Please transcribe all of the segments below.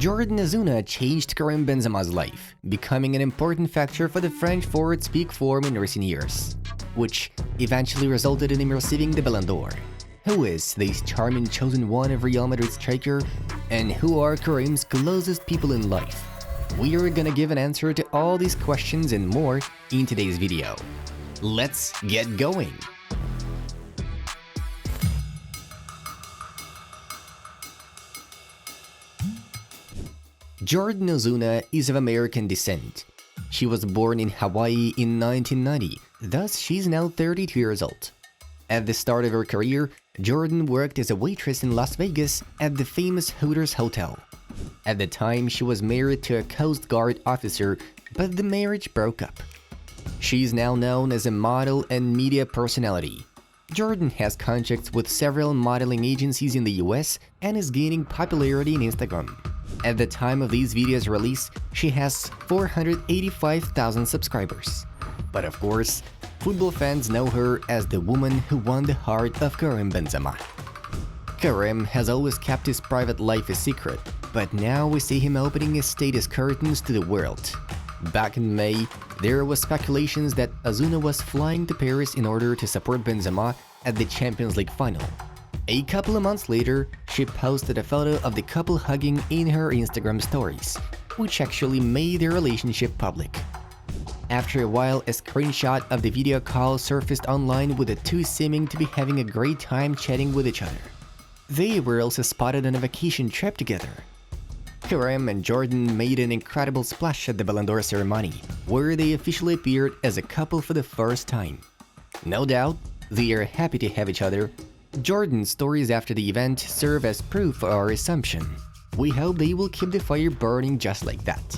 JORDAN OZUNA changed Karim Benzema's life, becoming an important factor for the French forward's peak form in recent years, which eventually resulted in him receiving the Ballon d'Or. Who is this charming chosen one of Real Madrid striker, and who are Karim's closest people in life? We are gonna give an answer to all these questions and more in today's video. Let's get going! JORDAN OZUNA is of American descent. She was born in Hawaii in 1990, thus she's now 32 years old. At the start of her career, JORDAN worked as a waitress in Las Vegas at the famous Hooters Hotel. At the time, she was married to a Coast Guard officer, but the marriage broke up. She is now known as a model and media personality. JORDAN has contracts with several modeling agencies in the US and is gaining popularity in Instagram. At the time of these videos' release, she has 485,000 subscribers. But of course, football fans know her as the woman who won the heart of Karim Benzema. Karim has always kept his private life a secret, but now we see him opening his status curtains to the world. Back in May, there was speculations that OZUNA was flying to Paris in order to support Benzema at the Champions League final. A couple of months later, she posted a photo of the couple hugging in her Instagram stories, which actually made their relationship public. After a while, a screenshot of the video call surfaced online with the two seeming to be having a great time chatting with each other. They were also spotted on a vacation trip together. Karim and JORDAN made an incredible splash at the Ballon d'Or ceremony, where they officially appeared as a couple for the first time. No doubt, they are happy to have each other. JORDAN's stories after the event serve as proof for our assumption. We hope they will keep the fire burning just like that.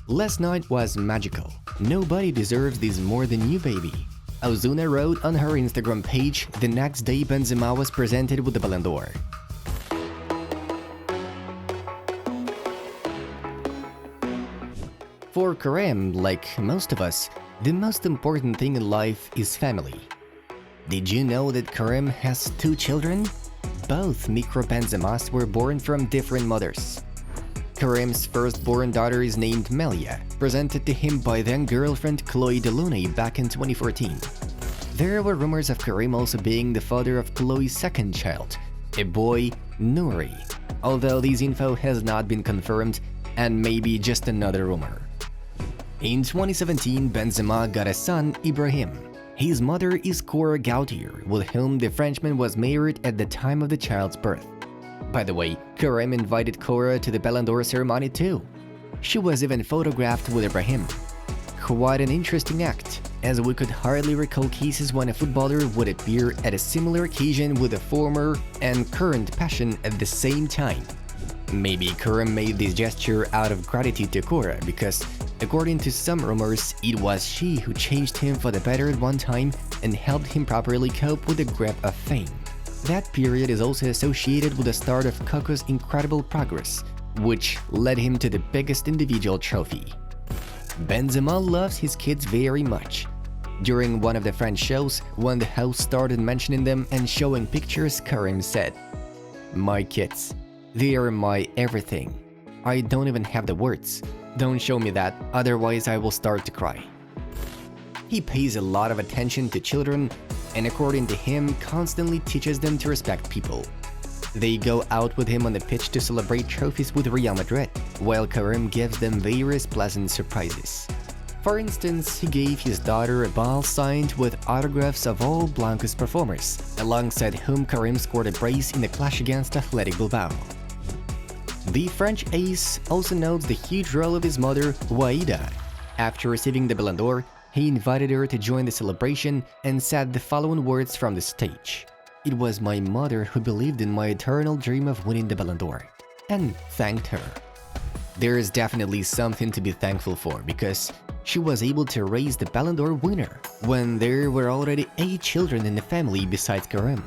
Last night was magical. Nobody deserves this more than you, baby. OZUNA wrote on her Instagram page the next day Benzema was presented with the Ballon d'Or. For Karim, like most of us, the most important thing in life is family. Did you know that Karim has two children? Both micro Benzemas were born from different mothers. Karim's firstborn daughter is named Melia, presented to him by then-girlfriend Chloe Delune back in 2014. There were rumors of Karim also being the father of Chloe's second child, a boy, Nouri, although this info has not been confirmed and may be just another rumor. In 2017, Benzema got a son, Ibrahim. His mother is Cora Gautier, with whom the Frenchman was married at the time of the child's birth. By the way, Karim invited Cora to the Ballon d'Or ceremony too. She was even photographed with Ibrahim. Quite an interesting act, as we could hardly recall cases when a footballer would appear at a similar occasion with a former and current passion at the same time. Maybe Karim made this gesture out of gratitude to Cora because, according to some rumors, it was she who changed him for the better at one time and helped him properly cope with the grip of fame. That period is also associated with the start of Coco's incredible progress, which led him to the biggest individual trophy. Benzema loves his kids very much. During one of the French shows, when the host started mentioning them and showing pictures, Karim said, "My kids. They are my everything. I don't even have the words. Don't show me that, otherwise I will start to cry." He pays a lot of attention to children and, according to him, constantly teaches them to respect people. They go out with him on the pitch to celebrate trophies with Real Madrid, while Karim gives them various pleasant surprises. For instance, he gave his daughter a ball signed with autographs of all Blancos performers, alongside whom Karim scored a brace in the clash against Athletic Bilbao. The French ace also notes the huge role of his mother, Waida. After receiving the Ballon d'Or, he invited her to join the celebration and said the following words from the stage. "It was my mother who believed in my eternal dream of winning the Ballon d'Or," and thanked her. There is definitely something to be thankful for because she was able to raise the Ballon d'Or winner when there were already 8 children in the family besides Karim.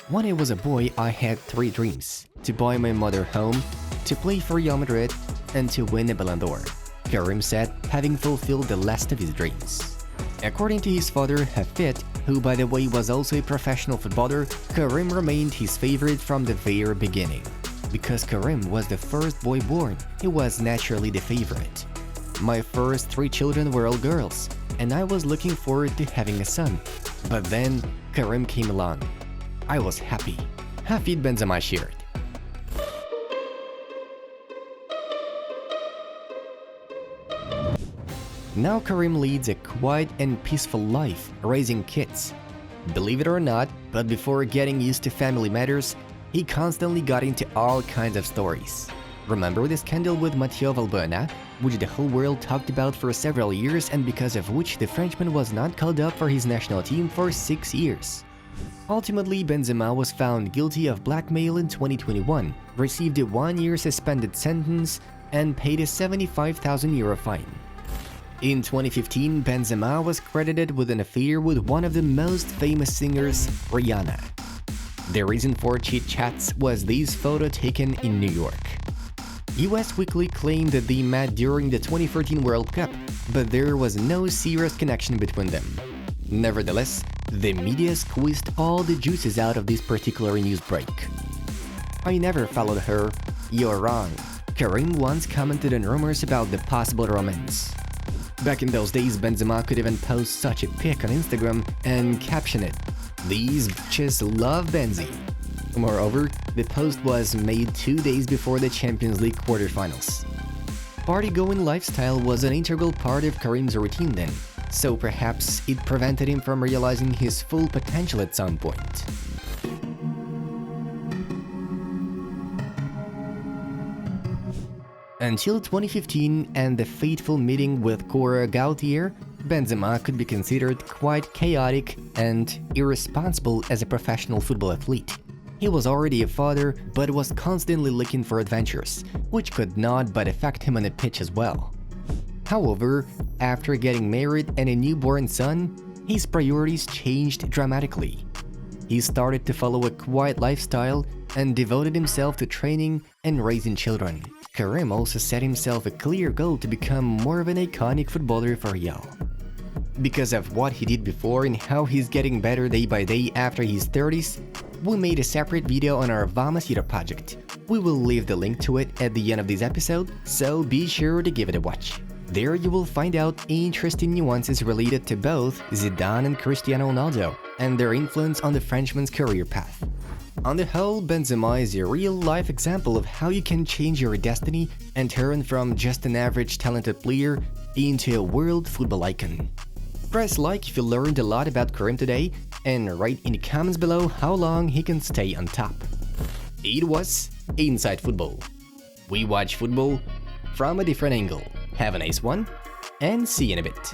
"When I was a boy, I had 3 dreams: to buy my mother home, to play for Real Madrid, and to win a Ballon d'Or," Karim said, having fulfilled the last of his dreams. According to his father, Hafid, who by the way was also a professional footballer, Karim remained his favorite from the very beginning. because Karim was the first boy born, he was naturally the favorite. My first 3 children were all girls, and I was looking forward to having a son. But then, Karim came along. I was happy. Hafid Benzema shared. Now Karim leads a quiet and peaceful life, raising kids. Believe it or not, but before getting used to family matters, he constantly got into all kinds of stories. Remember the scandal with Mathieu Valbuena, which the whole world talked about for several years and because of which the Frenchman was not called up for his national team for 6 years. Ultimately, Benzema was found guilty of blackmail in 2021, received a 1-year suspended sentence, and paid a €75,000 fine. In 2015, Benzema was credited with an affair with one of the most famous singers, Rihanna. The reason for chit-chats was this photo taken in New York. US Weekly claimed that they met during the 2014 World Cup, but there was no serious connection between them. Nevertheless, the media squeezed all the juices out of this particular news break. "I never followed her. You're wrong," Karim once commented on rumors about the possible romance. Back in those days, Benzema could even post such a pic on Instagram and caption it, "These bitches love Benzi." Moreover, the post was made 2 days before the Champions League quarterfinals. Party-going lifestyle was an integral part of Karim's routine then, so perhaps it prevented him from realizing his full potential at some point. Until 2015 and the fateful meeting with Cora Gautier, Benzema could be considered quite chaotic and irresponsible as a professional football athlete. He was already a father, but was constantly looking for adventures, which could not but affect him on the pitch as well. However, after getting married and a newborn son, his priorities changed dramatically. He started to follow a quiet lifestyle and devoted himself to training and raising children. Karim also set himself a clear goal to become more of an iconic footballer for Real. Because of what he did before and how he's getting better day by day after his 30s, we made a separate video on our Vamos Hero project. We will leave the link to it at the end of this episode, so be sure to give it a watch. There you will find out interesting nuances related to both Zidane and Cristiano Ronaldo and their influence on the Frenchman's career path. On the whole, Benzema is a real-life example of how you can change your destiny and turn from just an average talented player into a world football icon. Press like if you learned a lot about Karim today, and write in the comments below how long he can stay on top. It was Inside Football. We watch football from a different angle. Have a nice one, and see you in a bit.